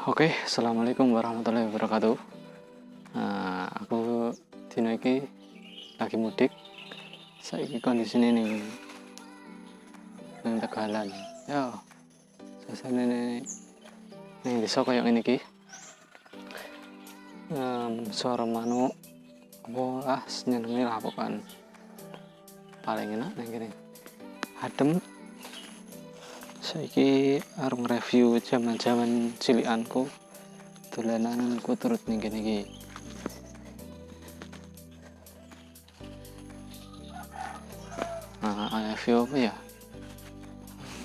Oke, assalamualaikum warahmatullahi wabarakatuh. Aku dino iki lagi mudik. Saiki kondisine ning Tegalan. Ya, suasana ning desa kaya ngene iki. Suara manuk apa senenge lah pokokan. Paling enak ning kene. Adem. Saiki arep review jaman-jaman cilikanku. Dolananku turut ning kene iki. Review apa ya?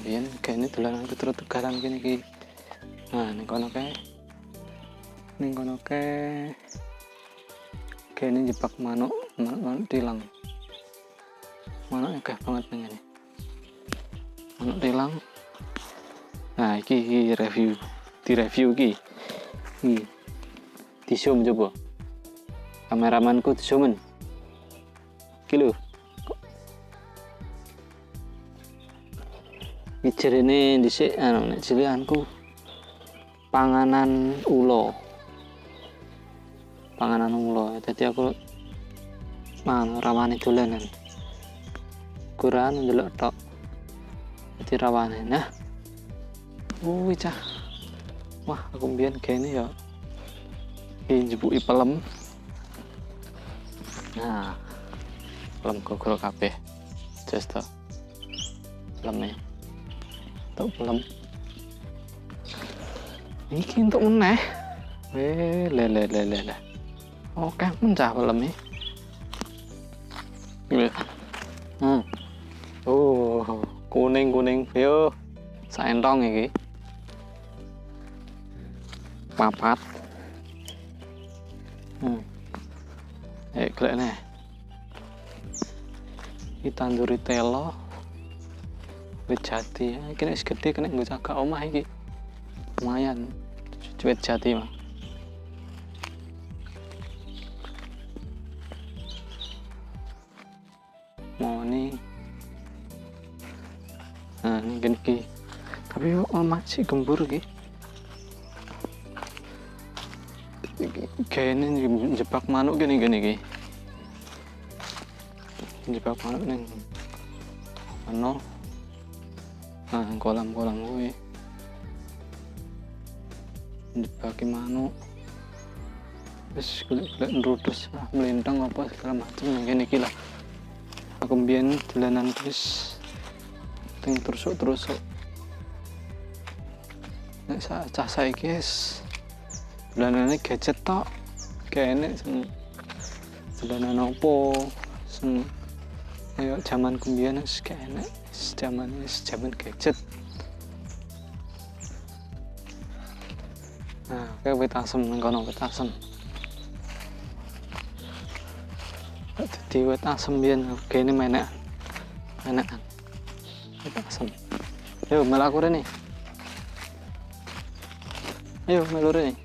Biyen kene dolananku turut Tegalan kene iki. Ning kono kae kene jebak manuk tilang. Manuk akeh banget ning kene. Manuk tilang. Nah, iki review. Di-review iki. Di zoom coba. Kameramanku di zoomen. Iki lho. Iki jarene dhisik nek cilikanku panganan ula. Dadi aku rawane dolanan. Kurang ndelok tok. Dadi rawane. Nah. Cah. Wah, aku mbiyen kene ya. Njebuki pelem. Nah. Pelem gogro kabeh. Just to. Peleme. Tok pelem. Iki entuk meneh. Le. Oke, mencah peleme. Kuning. Yo. Saentong iki. Papat. Glek neh. Iki tanduri telo. Wit jati. Iki nek gede kena nggo cagak omah iki. Lumayan. Wit jati mah. Moni. Ini iki. Tapi omah sih gembur iki. Kayaknya jebak manuk gini iki. Jebak manuk ning ono. Kolam-kolam kuwi. Jebaki manuk. Wis golek-golek nrudus lah, melintang apa segala macam nang kene iki lah. Aku mbiyen dolanan wis teng terusuk. Nek cah saiki wis dolanane gadget tok. Kene sing dolanan opo sing ayo jaman kumbiyen wis kene jaman gadget. Kayak wit asem nang kono wit asem. Dadi wit asem biyen kene menekan. Wit asem. Yo melaku rene. Ayo melu rene.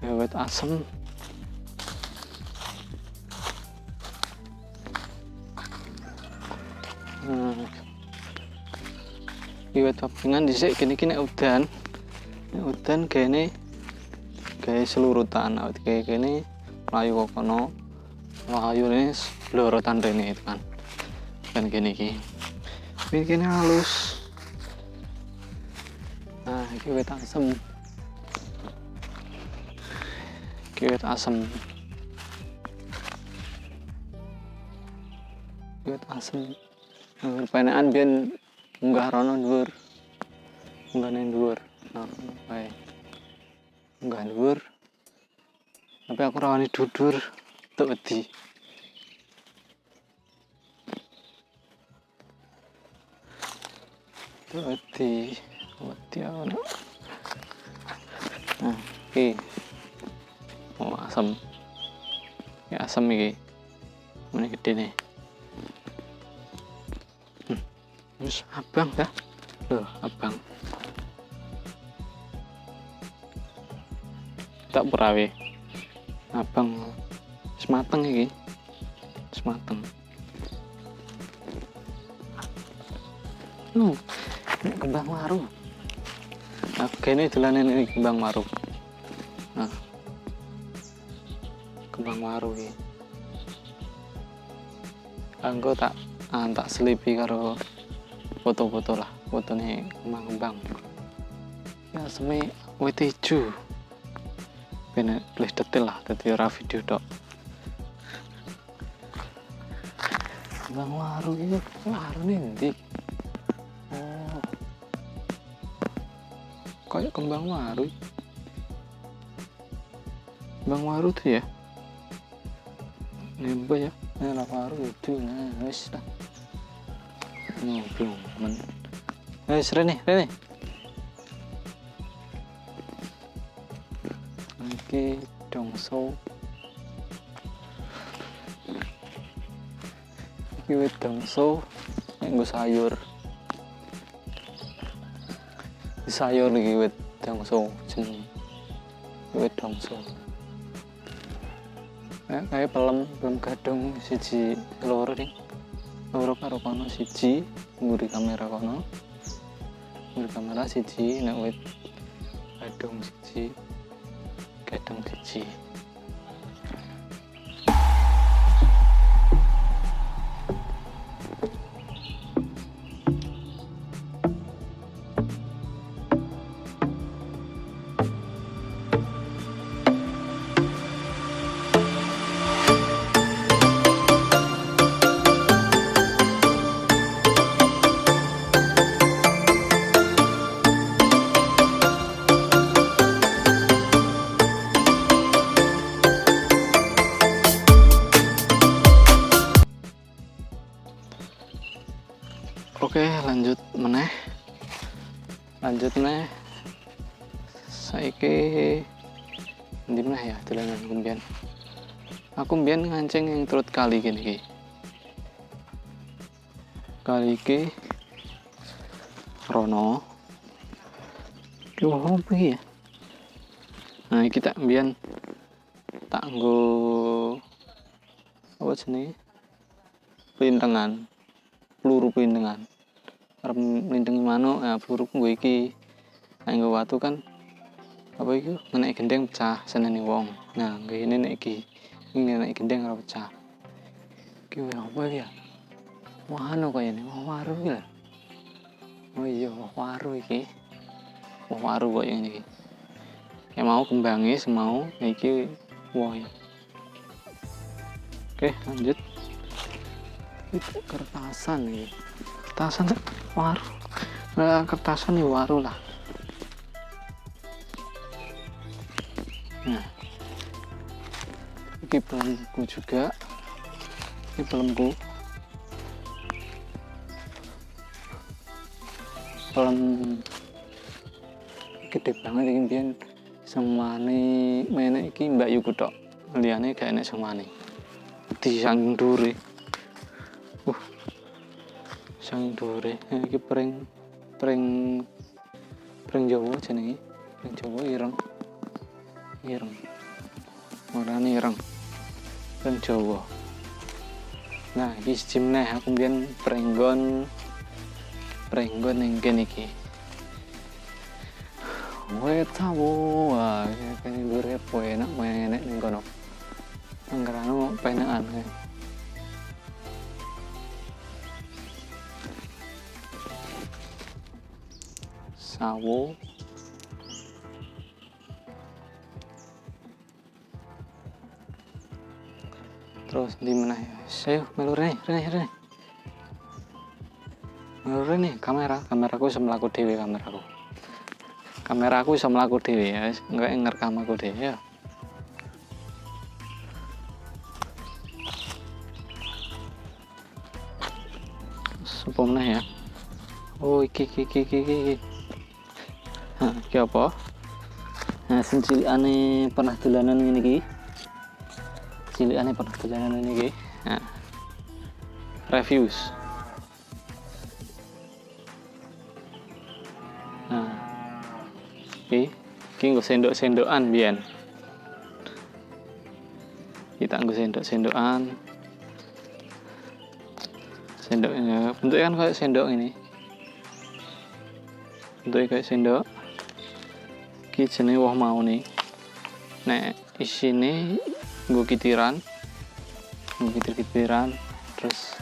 Wit asem. Wit papingan dhisik kene nek udan. Nek udan kene gawe selurutan. Kene mlayu kok kono. Mlayune lorotan rene itu kan. Kan kene iki. Kene halus. Iki wit asem. Wit asem. Penekan biyen munggah rono dhuwur. Munggah ning dhuwur. Bae. Munggah dhuwur. Tapi aku rawani dudur tok wedi. Wedi ono. Iki. Asem. Ya asem iki. Ini gede nih. Wis abang dah. Loh, abang. Tak perawe. Abang wis mateng iki. Wis mateng. Ini kembang waru. Nah, kene dolanan ini kembang waru. Nah, kembang waru iki. Angko tak selipi karo foto-foto lah, fotone kembang-kembang. Ya seme wit ijo. Ben luwih detail lah, dadi ora video tok. Kembang waru iki, warune ndi? Oh. Kayak kembang waru. Kembang waru tuh ya. Nembak ya. Nah, waru itu nah wis lah. Belum men. Wis rene. Iki dongso. Iki wit dongso nggo sayur. Di sayur iki wit dongso jenenge. Wit dongso. Kayak pelem gadung siji loro ning. Loro karo kono siji nguri kamera kono. Nguri kamera siji nek wit gadung siji. Gadung siji. Oke, lanjut meneh. Saiki ndi meneh ya dolanan kumbian. Aku mbiyen ngancing yang turut kali gini iki. Kali iki rono. Ki opo iki ya? Nah, iki tak mbiyen tak nggo apa jenenge? Pintengan. Peluru pintengan. Arep nglindungi manuk, ya peluruku nggo iki. Nek nggo watu kan apa iku menek gendeng pecah senene wong. Nah, ngene nek iki. Ini nek gendeng ora pecah. Iki apa iki ya? Wah, anu kayane waru iki lho. Oh iya, waru iki. Waru kok yang iki. Kayak mau kembange semau, iki wohe. Oke, lanjut. Itu kertasan nih, kertasan waru, nah, kertasan nih waru lah. Nah, ini pelemku juga, ini pelemku, pelem gede banget ini biar semane menek iki Mbak Yu tok, liyane gak enek semane, di saking dure. Sang dure iki pring Jawa jenenge. Pring Jawa ireng. Orane ireng. Pring Jawa. Nah, iki siji meneh aku mbiyen prenggon ning kene iki. Tahu, wah, kene dure enak enek ning kono. Anggarane penakan. Sawo terus di mana ya? Saya melu rene. Melu rene kameraku iso mlaku dhewe kameraku iso mlaku dhewe ya, enggak ngerekam aku dhewe ya. Sopo meneh ya? Oh, iki. Nah, iki apa? Nah, sing cilikane pernah dolanan ngene iki. Nah, reviews. Nah, iki nggo sendok-sendokan biyen. Kita nggo sendok-sendokan. Sendoknya bentuknya kan kayak sendok ini. bentuknya kayak sendok. Iki jenenge woh mauni. Nek isine nggo kitiran, terus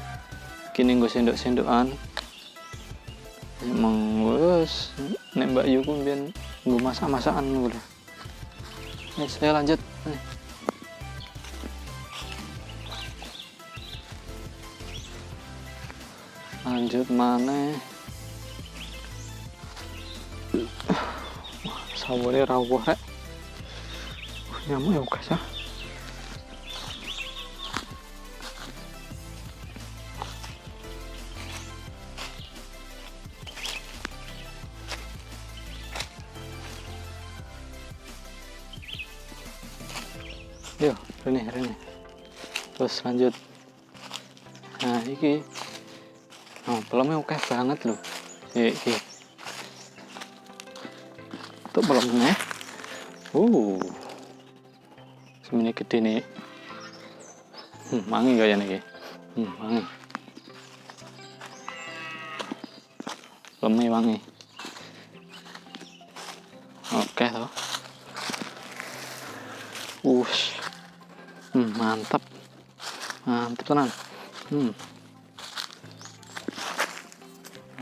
kini nggo sendok-sendokan. Emang wes nek Mbak Yu ku mbiyen nggo masak-masakan ngono lho. Saya lanjut. Lanjut mana? Sawone rawuh rek. Nyamuk ya guys ya. Yo, Rene. Terus lanjut. Nah, iki. Oh, pelemnya oke banget loh. Iki. Tuh pelemnya. Semene gede nih. Mangi kayaknya iki. Mangi. Pelemnya wangi. Oke toh. Mantap tenan.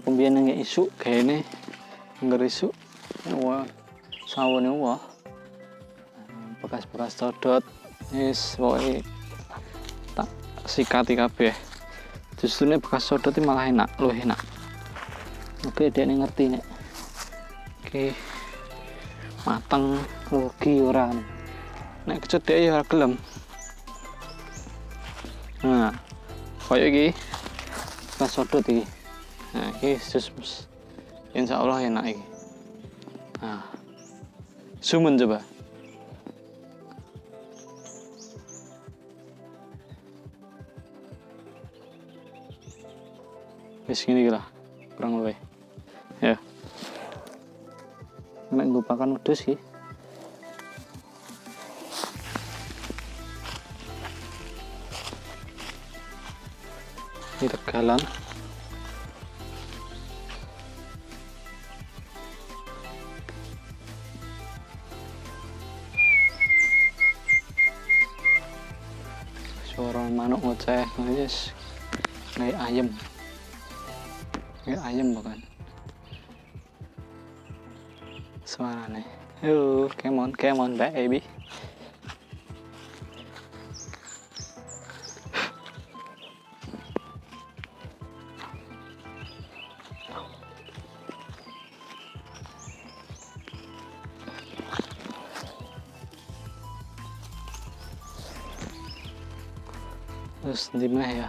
Aku biyen nang isu kayaknya ngerisuk. Wah, sawone wah. Bekas-bekas codot. Wis pokoke tak sikati kabeh. Justru nek bekas codot malah enak, luwih enak. Oke, dia ngerti nek. Oke. Mateng rugi ora. Nek kecedhek ya ora gelem. Nah, koyo iki pas sodot iki. Nah, iki sus. Insyaallah enak iki. Nah. Sumen coba. Wis ngene iki lah. Kurang luwih. Ya. Nek nggo pakan wedhus iki. Ini tegalan. Suara manuk ngoceh, guys. Kayak ayam bukan. Suaranya. Come on baby. Terus di mana ya?